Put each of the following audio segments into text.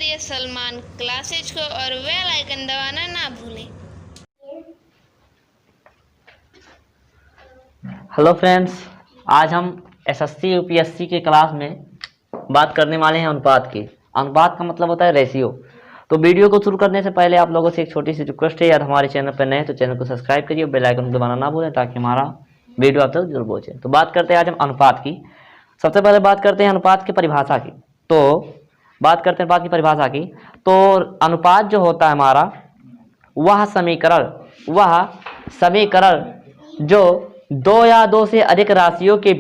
दबाइए सलमान क्लासेज को और बेल आइकन दबाना ना भूलें। हेलो फ्रेंड्स, आज हम एसएससी यूपीएससी के क्लास में बात करने वाले हैं अनुपात की। अनुपात का मतलब होता है रेशियो। तो वीडियो को शुरू करने से पहले आप लोगों से एक छोटी सी रिक्वेस्ट है, यार हमारे चैनल पर नए हैं तो चैनल को सब्सक्राइब करिए, बेल आइकन दबाना ना भूलें ताकि हमारा वीडियो आप तक जरूर पहुंचे। तो बात करते हैं आज हम अनुपात की। सबसे पहले बात करते हैं अनुपात की परिभाषा की। तो बात करते हैं अनुपात की परिभाषा की। तो अनुपात जो होता है हमारा वह समीकरण जो दो या दो से अधिक राशियों के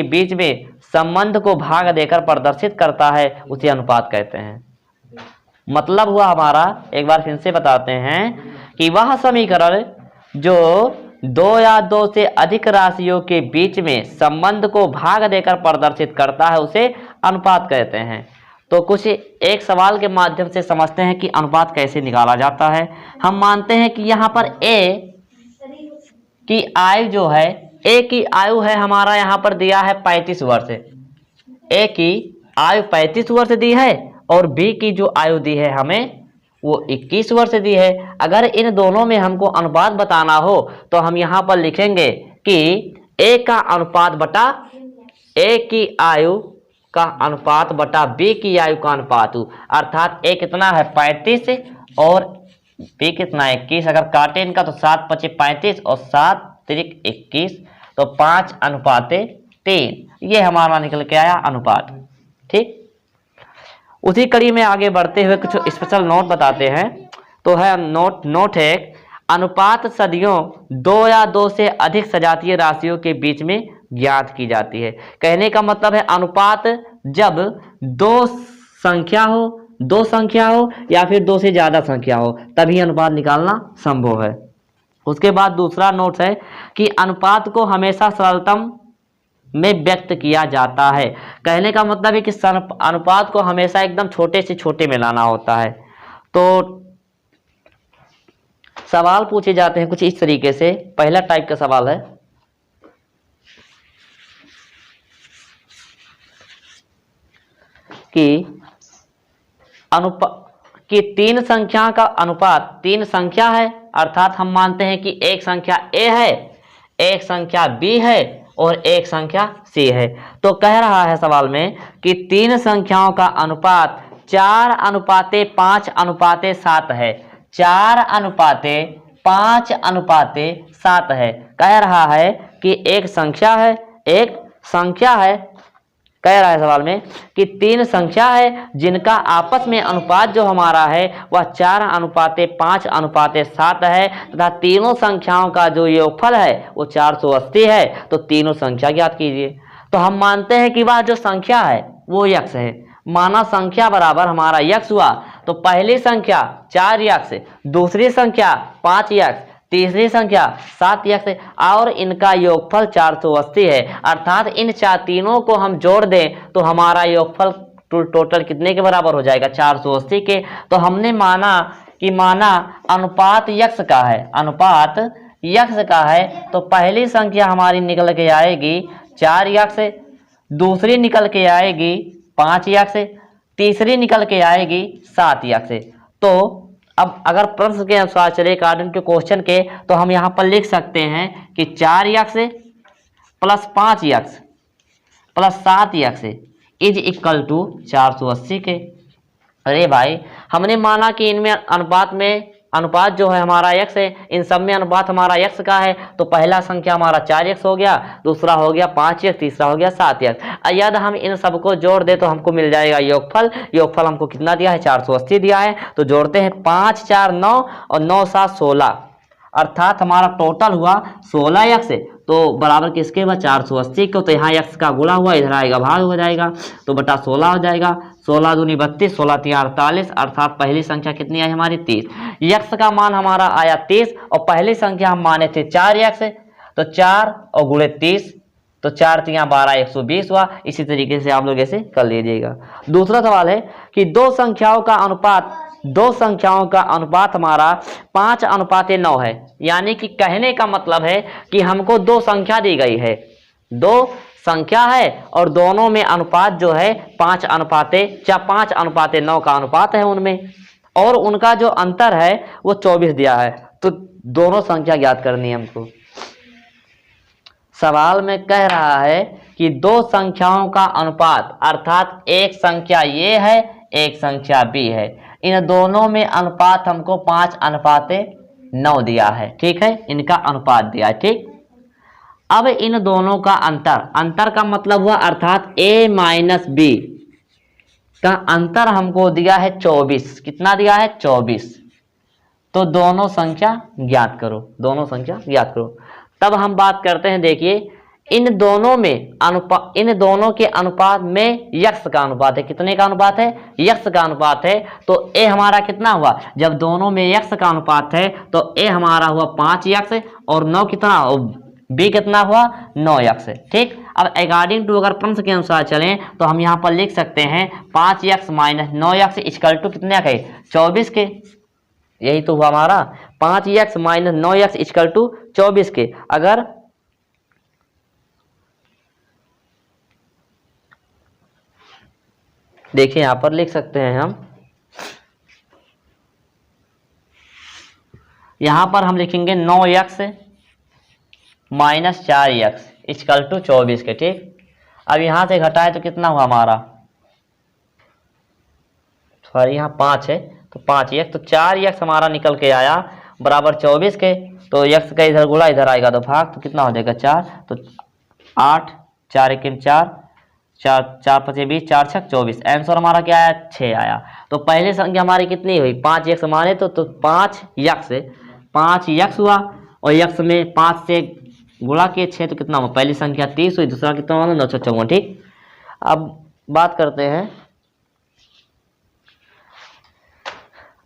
बीच में संबंध को भाग देकर प्रदर्शित करता है, उसे अनुपात कहते हैं। मतलब हुआ हमारा, एक बार फिर से बताते हैं कि वह समीकरण जो दो या दो से अधिक राशियों के बीच में संबंध को भाग देकर प्रदर्शित करता है, उसे अनुपात कहते हैं। तो कुछ एक सवाल के माध्यम से समझते हैं कि अनुपात कैसे निकाला जाता है। हम मानते हैं कि यहाँ पर ए की आयु है हमारा, यहाँ पर दिया है 35 वर्ष। ए की आयु 35 वर्ष दी है और बी की जो आयु दी है हमें वो 21 वर्ष दी है। अगर इन दोनों में हमको अनुपात बताना हो तो हम यहाँ पर लिखेंगे कि ए का अनुपात बटा ए की आयु का अनुपात बटा बी की आयु का अनुपात, अर्थात ए कितना है 35 और बी कितना है 21। अगर काटे इनका तो 7 × 25 35 और 7 × 21, तो 5:3। ये हमारा निकल के आया अनुपात। ठीक, उसी कड़ी में आगे बढ़ते हुए कुछ स्पेशल नोट बताते हैं। तो है नोट है, अनुपात सदियों दो या दो से अधिक सजातीय राशियों के बीच में ज्ञात की जाती है। कहने का मतलब है अनुपात जब दो संख्या हो या फिर दो से ज्यादा संख्या हो तभी अनुपात निकालना संभव है। उसके बाद दूसरा नोट है कि अनुपात को हमेशा सरलतम में व्यक्त किया जाता है। कहने का मतलब है कि अनुपात को हमेशा एकदम छोटे से छोटे में लाना होता है। तो सवाल पूछे जाते हैं कुछ इस तरीके से। पहला टाइप का सवाल है कि तीन संख्या का अनुपात, तीन संख्या है अर्थात हम मानते हैं कि एक संख्या ए है, एक संख्या बी है और एक संख्या सी है। तो कह रहा है सवाल में कि तीन संख्याओं का अनुपात 4:5:7 है। 4:5:7 है। कह रहा है कि एक संख्या है, कह रहा है सवाल में कि तीन संख्या है जिनका आपस में अनुपात जो हमारा है वह 4:5:7 है तथा तीनों संख्याओं का जो योगफल है वो 480 है। तो तीनों संख्या ज्ञात कीजिए। तो हम मानते हैं कि वह जो संख्या है वो यक्ष है। माना संख्या बराबर हमारा यक्ष हुआ, तो पहली संख्या 4 यक्ष, दूसरी संख्या 5 यक्ष, तीसरी संख्या 7 यक्ष और इनका योगफल 480 है। अर्थात इन तीनों को हम जोड़ दें तो हमारा योगफल टोटल कितने के बराबर हो जाएगा 480 के। तो हमने माना अनुपात यक्ष का है, तो पहली संख्या हमारी निकल के आएगी 4 यक्ष, दूसरी निकल के आएगी 5 यक्ष, तीसरी निकल के आएगी 7 यक्ष। तो अब अगर प्रश्न के अनुसार चले अकॉर्डिंग टू क्वेश्चन के, तो हम यहाँ पर लिख सकते हैं कि 4 यक्ष प्लस 5 यक्ष प्लस 7 यक्ष इज इक्वल टू 480 के। अरे भाई, हमने माना कि इनमें अनुपात जो है हमारा यक्ष है, इन सब में अनुपात हमारा यक्ष का है। तो पहला संख्या हमारा 4 यक्ष हो गया, दूसरा हो गया 5 यक्ष, तीसरा हो गया 7 यक्ष। यदि हम इन सबको जोड़ दे तो हमको मिल जाएगा योगफल हमको कितना दिया है 480 दिया है। तो जोड़ते हैं 5 4 9 और 9 7 16, अर्थात हमारा टोटल हुआ 16 यक्ष। तो बराबर किसके हुआ 480 को, तो यहाँ यक्ष का गुणा हुआ, इधर आएगा भाग हो जाएगा, तो बटा 16 हो जाएगा। 16 दूनी 32, 16 3 48, अर्थात पहली संख्या कितनी आई हमारी 30। यक्ष का मान हमारा आया 30 और पहली संख्या हम माने थे 4 यक्ष, तो 4 और गुणे 30, तो 4 3 12 120 हुआ। इसी तरीके से आप लोग ऐसे कर लीजिएगा। दूसरा सवाल है कि दो संख्याओं का अनुपात हमारा 5:9 है। यानी कि कहने का मतलब है कि हमको दो संख्या दी गई है, दो संख्या है और दोनों में अनुपात जो है 5:9 का अनुपात है उनमें, और उनका जो अंतर है वो 24 दिया है। तो दोनों संख्या ज्ञात करनी है हमको। सवाल में कह रहा है कि दो संख्याओं का अनुपात, अर्थात एक संख्या ये है एक संख्या बी है, इन दोनों में अनुपात हमको 5:9 दिया है। ठीक है, इनका अनुपात दिया है। ठीक, अब इन दोनों का अंतर का मतलब हुआ अर्थात a माइनस बी का अंतर हमको दिया है 24। कितना दिया है? 24। तो दोनों संख्या ज्ञात करो। तब हम बात करते हैं, देखिए इन दोनों के अनुपात में यक्स का अनुपात है। कितने का अनुपात है? यक्स का अनुपात है। तो a हमारा कितना हुआ? जब दोनों में यक्स का अनुपात है तो a हमारा हुआ 5x और 9 कितना, b कितना हुआ? 9x। ठीक, अब अकॉर्डिंग टू अगर प्रश्न के अनुसार चलें तो हम यहाँ पर लिख सकते हैं 5x minus 9x equal to कितने के? 24 के। यही तो हुआ हमारा 5x minus 9x equal to 24 के। अगर देखिए यहां पर लिख सकते हैं हम, यहां पर हम लिखेंगे 9x minus 4x equal to 24 के। ठीक, अब यहां से घटाए तो कितना हुआ हमारा? सॉरी, यहाँ 5 है तो 5x, तो 4x हमारा निकल के आया बराबर 24 के। तो x का इधर गुणा इधर आएगा तो भाग, तो कितना हो जाएगा? 4। तो 8, 4 1 4, 4 4 5 20, 4 6 24। आंसर हमारा क्या आया? 6 आया। तो पहले संख्या हमारी कितनी हुई? 5x माने तो 5x हुआ, और x में 5 से गुणा के 6 तो कितना हुआ? पहली संख्या 30 हुई, दूसरा कितना हुआ? 954। ठीक, अब बात करते हैं,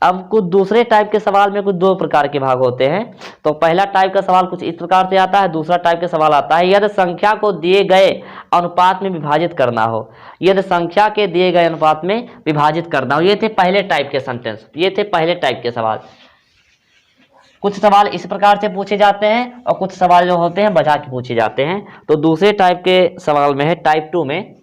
अब कुछ दूसरे टाइप के सवाल में कुछ दो प्रकार के भाग होते हैं। तो पहला टाइप का सवाल कुछ इस प्रकार से आता है, दूसरा टाइप का सवाल आता है यदि संख्या को दिए गए अनुपात में विभाजित करना हो। यदि संख्या के दिए गए अनुपात में विभाजित करना हो। ये थे पहले टाइप के सेंटेंस, ये थे पहले टाइप के सवाल। कुछ सवाल इस प्रकार से पूछे जाते हैं और कुछ सवाल जो होते हैं बचा के पूछे जाते हैं। तो दूसरे टाइप के सवाल में है टाइप 2 में।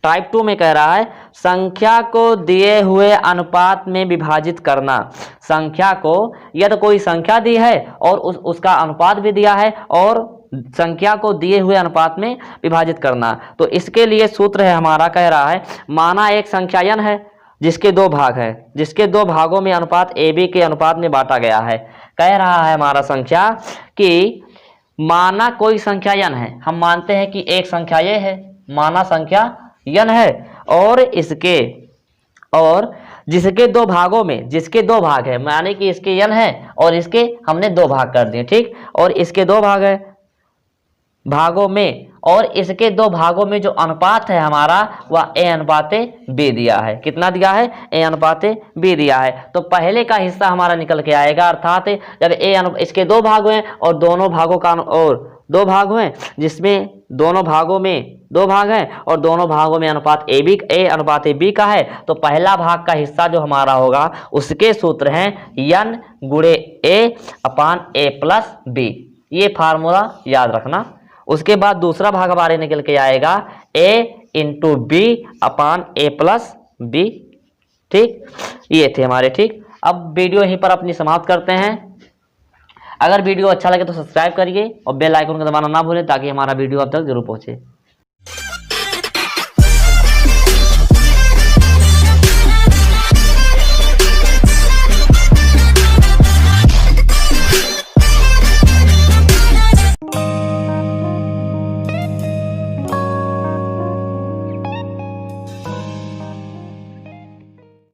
टाइप 2 में कह रहा है संख्या को दिए हुए अनुपात में विभाजित करना। संख्या को, यदि कोई संख्या दी है और उसका अनुपात भी दिया है और संख्या को दिए हुए अनुपात में विभाजित करना। तो इसके लिए सूत्र है हमारा, कह रहा है माना एक संख्या n है जिसके दो भाग है, जिसके दो भागों में अनुपात AB के अनुपात में बांटा गया है। कह रहा है हमारा संख्या कि माना कोई संख्या n है, हम मानते हैं कि एक संख्या ये है, माना संख्या n है और जिसके दो भागों में, जिसके दो भाग है, माने कि इसके n है और इसके हमने दो भाग कर दिए। ठीक, और इसके दो भाग है भागों में, और इसके दो भागों में जो अनुपात है हमारा वह A/B दिया है। कितना दिया है? A/B दिया है। तो पहले का हिस्सा हमारा निकल के आएगा, अर्थात जब इसके दो भाग हुए और दोनों भागों का और दो भाग हुए, जिसमें दोनों भागों में दो भाग हैं और दोनों भागों में अनुपात A/B का है, तो पहला भाग का हिस्सा जो हमारा होगा उसके सूत्र हैं n गुणे A/A+B। ये फार्मूला याद रखना। उसके बाद दूसरा भाग हमारे निकल के आएगा A/B/A+B। ठीक, ये थे हमारे। ठीक, अब वीडियो यहीं पर अपनी समाप्त करते हैं। अगर वीडियो अच्छा लगे तो सब्सक्राइब करिए और बेल आइकन को दबाना ना भूलें ताकि हमारा वीडियो अब तक जरूर पहुंचे।